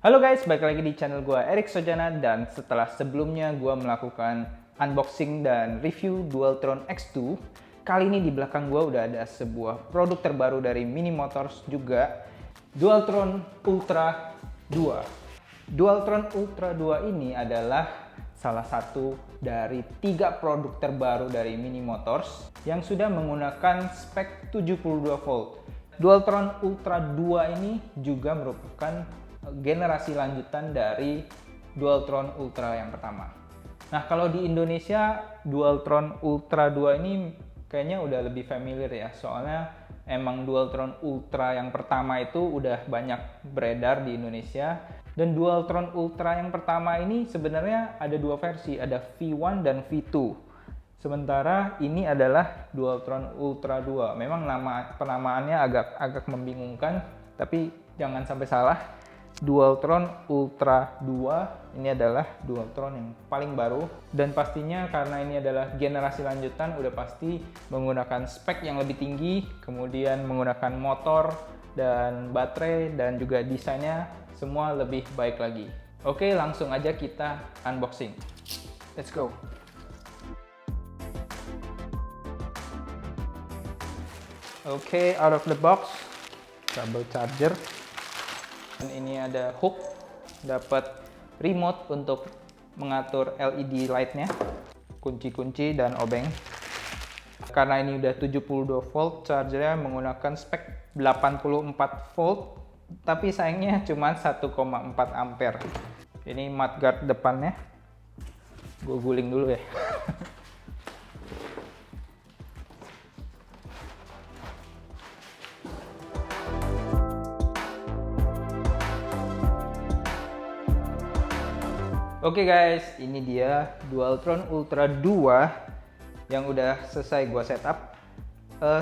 Halo guys, balik lagi di channel gue Erik Sojana. Dan setelah sebelumnya gue melakukan unboxing dan review Dualtron X2, kali ini di belakang gue udah ada sebuah produk terbaru dari Mini Motors juga, Dualtron Ultra 2. Dualtron Ultra 2 ini adalah salah satu dari 3 produk terbaru dari Mini Motors yang sudah menggunakan spek 72 volt. Dualtron Ultra 2 ini juga merupakan generasi lanjutan dari Dualtron Ultra yang pertama. Nah, kalau di Indonesia Dualtron Ultra 2 ini kayaknya udah lebih familiar ya, soalnya emang Dualtron Ultra yang pertama itu udah banyak beredar di Indonesia. Dan Dualtron Ultra yang pertama ini sebenarnya ada dua versi, ada V1 dan V2. Sementara ini adalah Dualtron Ultra 2. Memang penamaannya agak membingungkan, tapi jangan sampai salah. Dualtron Ultra 2 ini adalah Dualtron yang paling baru, dan pastinya karena ini adalah generasi lanjutan udah pasti menggunakan spek yang lebih tinggi, kemudian menggunakan motor dan baterai, dan juga desainnya semua lebih baik lagi. Oke, langsung aja kita unboxing. Let's go. Oke, out of the box, kabel charger. Dan ini ada hook, dapat remote untuk mengatur LED light-nya, kunci-kunci dan obeng. Karena ini udah 72 volt, chargernya menggunakan spek 84 volt, tapi sayangnya cuma 1,4 ampere. Ini mudguard depannya, gue guling dulu ya. Oke guys, ini dia Dualtron Ultra 2 yang udah selesai gua setup.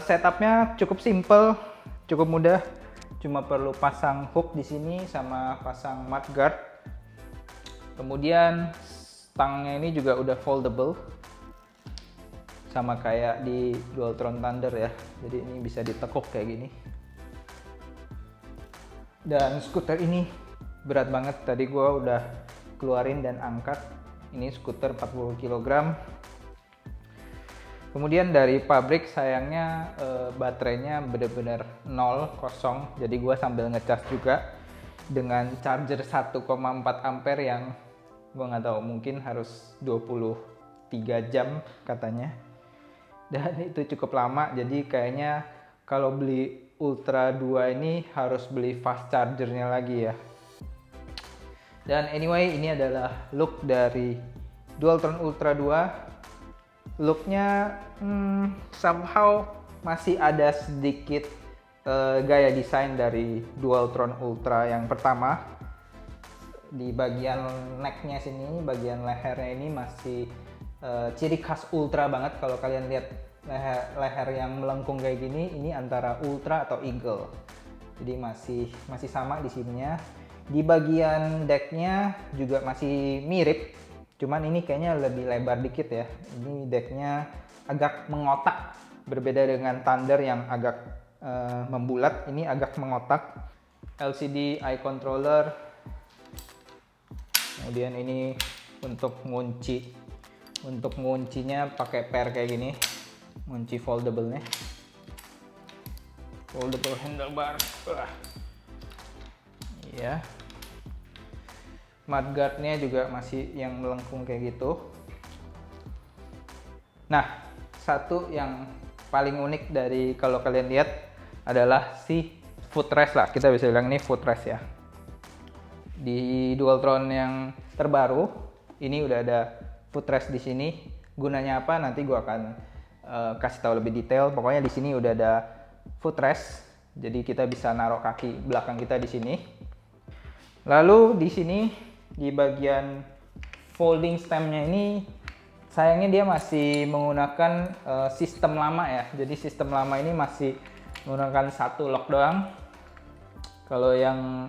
Setupnya cukup simple, cukup mudah. Cuma perlu pasang hook di sini sama pasang mudguard. Kemudian stangnya ini juga udah foldable, sama kayak di Dualtron Thunder ya. Jadi ini bisa ditekuk kayak gini. Dan skuter ini berat banget. Tadi gua udah keluarin dan angkat. Ini skuter 40 kg. Kemudian dari pabrik sayangnya baterainya bener-bener 0, kosong. Jadi gue sambil ngecas juga dengan charger 1,4 ampere yang gue nggak tahu, mungkin harus 23 jam katanya. Dan itu cukup lama, jadi kayaknya kalau beli Ultra 2 ini harus beli fast chargernya lagi ya. Dan anyway, ini adalah look dari Dualtron Ultra 2. Looknya somehow masih ada sedikit gaya desain dari Dualtron Ultra yang pertama. Di bagian necknya sini, bagian lehernya ini masih ciri khas Ultra banget. Kalau kalian lihat leher yang melengkung kayak gini, ini antara Ultra atau Eagle. Jadi masih sama di sininya. Di bagian decknya juga masih mirip, cuman ini kayaknya lebih lebar dikit ya. Ini decknya agak mengotak, berbeda dengan Thunder yang agak membulat. Ini agak mengotak. LCD eye controller. Kemudian ini untuk ngunci. Untuk nguncinya pakai pair kayak gini. Ngunci foldable-nya. Foldable handlebar. Ya. Mudguard-nya juga masih yang melengkung kayak gitu. Nah, satu yang paling unik dari kalau kalian lihat adalah si footrest lah. Kita bisa bilang ini footrest ya. Di Dualtron yang terbaru ini udah ada footrest di sini. Gunanya apa? Nanti gua akan kasih tahu lebih detail. Pokoknya di sini udah ada footrest. Jadi kita bisa naruh kaki belakang kita di sini. Lalu di sini di bagian folding stemnya ini sayangnya dia masih menggunakan sistem lama ya. Jadi sistem lama ini masih menggunakan satu lock doang. Kalau yang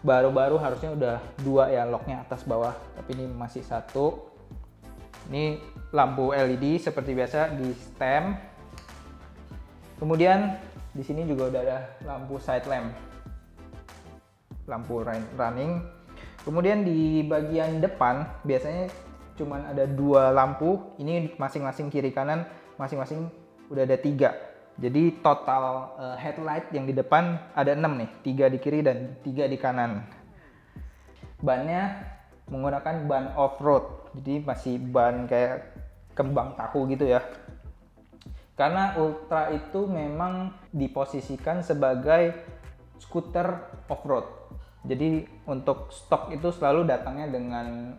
baru-baru harusnya udah dua ya locknya, atas bawah, tapi ini masih satu. Ini lampu LED seperti biasa di stem. Kemudian di sini juga udah ada lampu side lamp. lampu running. Kemudian di bagian depan biasanya cuman ada 2 lampu. Ini masing-masing kiri kanan, masing-masing udah ada 3. Jadi total headlight yang di depan ada 6 nih, 3 di kiri dan 3 di kanan. Bannya menggunakan ban off-road, jadi masih ban kayak kembang tahu gitu ya. Karena Ultra itu memang diposisikan sebagai skuter off-road. Jadi untuk stok itu selalu datangnya dengan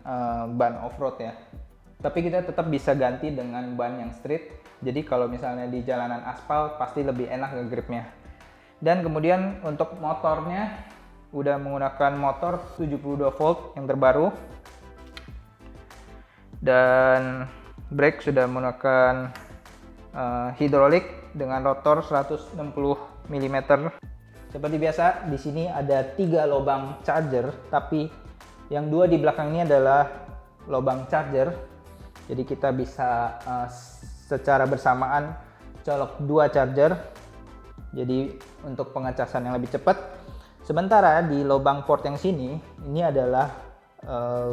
ban off-road ya. Tapi kita tetap bisa ganti dengan ban yang street. Jadi kalau misalnya di jalanan aspal pasti lebih enak nge-gripnya. Dan kemudian untuk motornya udah menggunakan motor 72 volt yang terbaru. Dan brake sudah menggunakan hidrolik dengan rotor 160 mm. Seperti biasa, di sini ada 3 lubang charger, tapi yang 2 di belakang ini adalah lubang charger. Jadi kita bisa secara bersamaan colok 2 charger. Jadi untuk pengecasan yang lebih cepat. Sementara di lubang port yang sini, ini adalah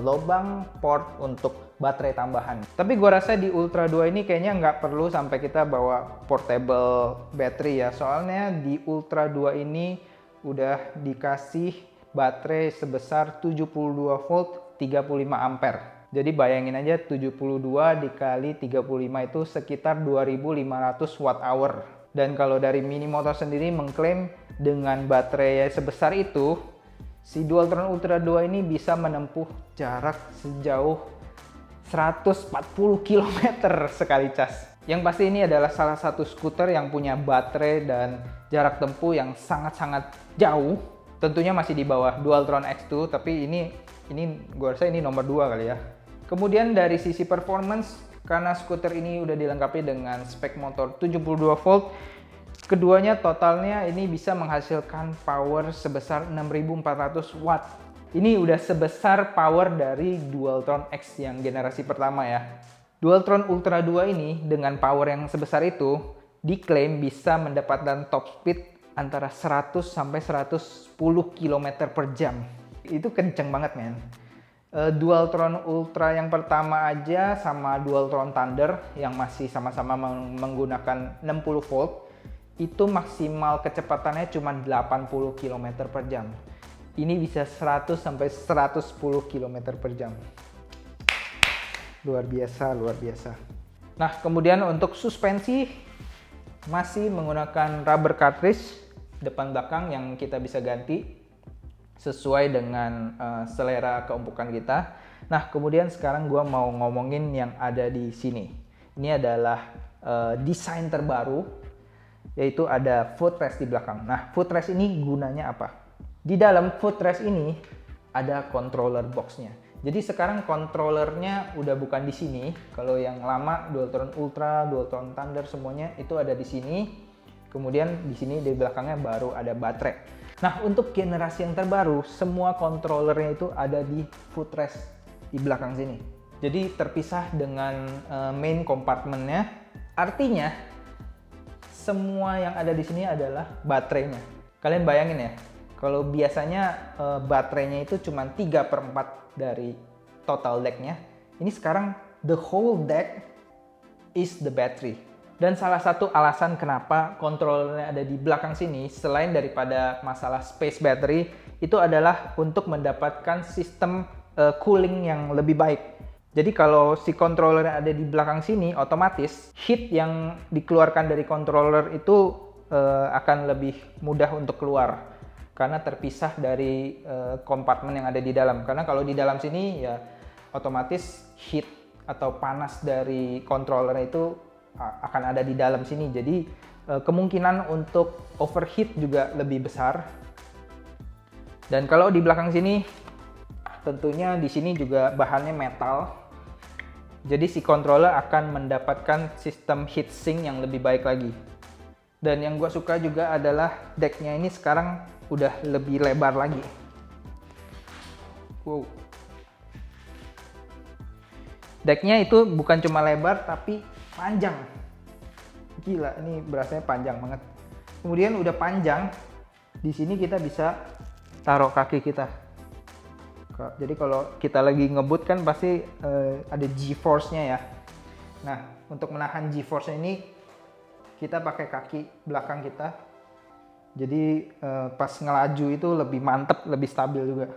lubang port untuk baterai tambahan. Tapi gua rasa di Ultra 2 ini kayaknya nggak perlu sampai kita bawa portable battery ya. Soalnya di Ultra 2 ini udah dikasih baterai sebesar 72 volt 35 ampere. Jadi bayangin aja 72 dikali 35 itu sekitar 2500 watt hour. Dan kalau dari Mini Motor sendiri mengklaim dengan baterai sebesar itu, si Dualtron Ultra 2 ini bisa menempuh jarak sejauh 140 km sekali cas. Yang pasti ini adalah salah satu skuter yang punya baterai dan jarak tempuh yang sangat-sangat jauh. Tentunya masih di bawah Dualtron X2, tapi ini gue rasa ini nomor 2 kali ya. Kemudian dari sisi performance, karena skuter ini udah dilengkapi dengan spek motor 72 volt, keduanya totalnya ini bisa menghasilkan power sebesar 6400 watt. Ini udah sebesar power dari Dualtron X yang generasi pertama ya. Dualtron Ultra 2 ini dengan power yang sebesar itu diklaim bisa mendapatkan top speed antara 100 sampai 110 km per jam. Itu kenceng banget men. Dualtron Ultra yang pertama aja sama Dualtron Thunder yang masih sama-sama menggunakan 60 volt itu maksimal kecepatannya cuma 80 km per jam. Ini bisa 100 sampai 110 km per jam. Luar biasa, luar biasa. Nah, kemudian untuk suspensi masih menggunakan rubber cartridge depan belakang yang kita bisa ganti sesuai dengan selera keempukan kita. Nah, kemudian sekarang gua mau ngomongin yang ada di sini. Ini adalah desain terbaru, yaitu ada footrest di belakang. Nah, footrest ini gunanya apa? Di dalam footrest ini ada controller box-nya. Jadi sekarang controllernya udah bukan di sini. Kalau yang lama Dualtron Ultra, Dualtron Thunder semuanya itu ada di sini. Kemudian di sini di belakangnya baru ada baterai. Nah, untuk generasi yang terbaru, semua controllernya itu ada di footrest di belakang sini. Jadi terpisah dengan main compartmentnya. Artinya semua yang ada di sini adalah baterainya. Kalian bayangin ya, kalau biasanya baterainya itu cuma 3/4 dari total decknya. Ini sekarang the whole deck is the battery. Dan salah satu alasan kenapa controllernya ada di belakang sini, selain daripada masalah space battery, itu adalah untuk mendapatkan sistem cooling yang lebih baik. Jadi kalau si controller ada di belakang sini, otomatis heat yang dikeluarkan dari controller itu akan lebih mudah untuk keluar karena terpisah dari kompartemen yang ada di dalam. Karena kalau di dalam sini ya otomatis heat atau panas dari controller itu akan ada di dalam sini. Jadi kemungkinan untuk overheat juga lebih besar. Dan kalau di belakang sini tentunya di sini juga bahannya metal. Jadi si controller akan mendapatkan sistem heatsink yang lebih baik lagi. Dan yang gue suka juga adalah decknya ini sekarang udah lebih lebar lagi. Wow. Decknya itu bukan cuma lebar tapi panjang. Gila, ini berasanya panjang banget. Kemudian udah panjang, di sini kita bisa taruh kaki kita. Jadi kalau kita lagi ngebut kan pasti ada G-force-nya ya. Nah, untuk menahan G-force ini kita pakai kaki belakang kita. Jadi pas ngelaju itu lebih mantep, lebih stabil juga.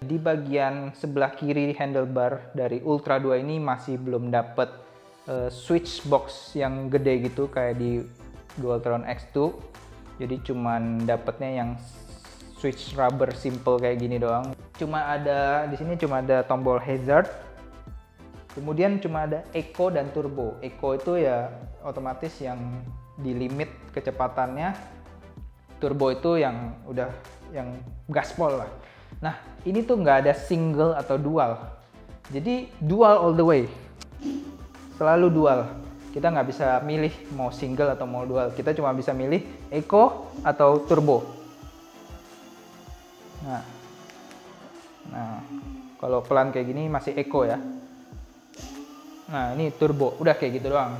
Di bagian sebelah kiri handlebar dari Ultra 2 ini masih belum dapet switch box yang gede gitu kayak di Dualtron X2. Jadi cuman dapetnya yang switch rubber simple kayak gini doang. Di sini cuma ada tombol hazard. Kemudian cuma ada eco dan turbo. Eco itu ya otomatis yang di limit kecepatannya. Turbo itu yang udah yang gaspol lah. Nah, ini tuh nggak ada single atau dual. Jadi dual all the way. Selalu dual. Kita nggak bisa milih mau single atau mau dual. Kita cuma bisa milih eco atau turbo. Nah, kalau pelan kayak gini masih eco ya. Nah, ini turbo, udah kayak gitu doang.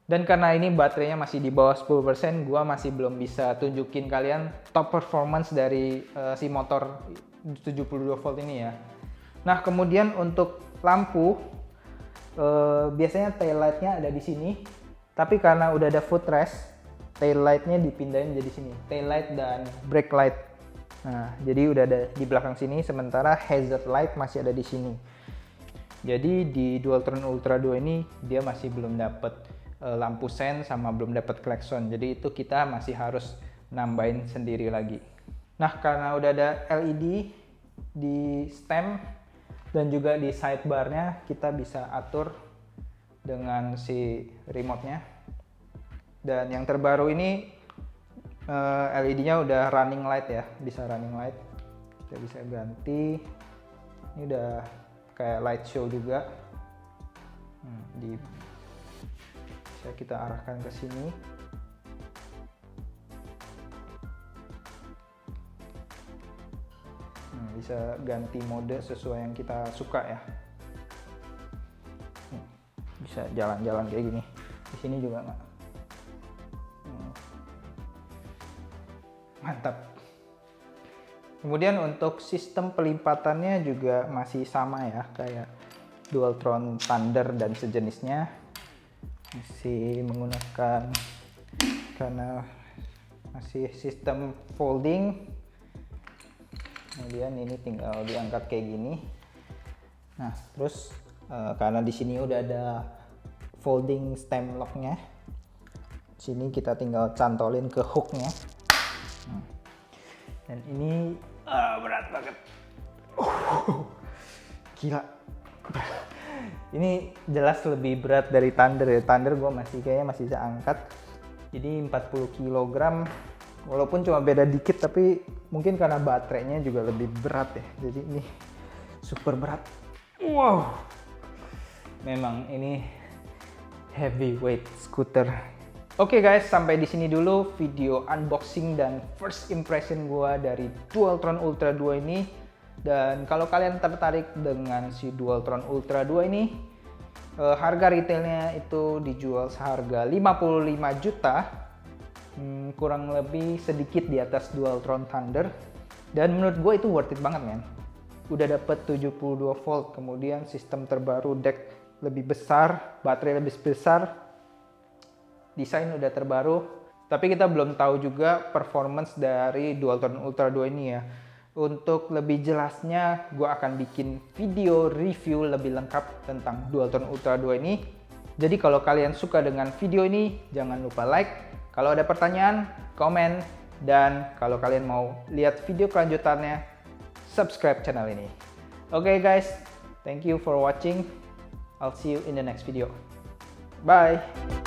Dan karena ini baterainya masih di bawah 10%, gua masih belum bisa tunjukin kalian top performance dari si motor 72 volt ini ya. Nah, kemudian untuk lampu, biasanya tail lightnya ada di sini. Tapi karena udah ada footrest, tail lightnya dipindahin jadi sini. Tail light dan brake light. Nah, jadi udah ada di belakang sini, sementara hazard light masih ada di sini. Jadi di Dualtron Ultra 2 ini dia masih belum dapat lampu sen sama belum dapat klakson. Jadi itu kita masih harus nambahin sendiri lagi. Nah, karena udah ada LED di stem dan juga di sidebarnya, kita bisa atur dengan si remote-nya. Dan yang terbaru ini LED-nya udah running light ya, bisa running light. Kita bisa ganti. Ini udah kayak light show juga. Bisa kita arahkan ke sini. Bisa ganti mode sesuai yang kita suka ya. Bisa jalan-jalan kayak gini. Di sini juga nggak. Mantap. Kemudian untuk sistem pelipatannya juga masih sama ya, kayak Dualtron Thunder dan sejenisnya. Masih menggunakan, karena masih sistem folding. Kemudian ini tinggal diangkat kayak gini. Nah, terus karena di sini udah ada folding stem locknya, sini kita tinggal cantolin ke hooknya. Dan ini berat banget. Gila. Ini jelas lebih berat dari Thunder ya. Thunder gue kayaknya masih bisa angkat. Jadi 40 kg. Walaupun cuma beda dikit, tapi mungkin karena baterainya juga lebih berat ya. Jadi ini super berat. Wow. Memang ini heavyweight scooter. Oke guys, sampai di sini dulu video unboxing dan first impression gua dari Dualtron Ultra 2 ini. Dan kalau kalian tertarik dengan si Dualtron Ultra 2 ini, harga retailnya itu dijual seharga 55 juta. Kurang lebih sedikit di atas Dualtron Thunder. Dan menurut gue itu worth it banget men. Udah dapet 72 volt, kemudian sistem terbaru, deck lebih besar, baterai lebih besar, desain udah terbaru. Tapi kita belum tahu juga performance dari Dualtron Ultra 2 ini ya. Untuk lebih jelasnya, gue akan bikin video review lebih lengkap tentang Dualtron Ultra 2 ini. Jadi kalau kalian suka dengan video ini, jangan lupa like. Kalau ada pertanyaan, komen. Dan kalau kalian mau lihat video kelanjutannya, subscribe channel ini. Oke guys, thank you for watching. I'll see you in the next video. Bye!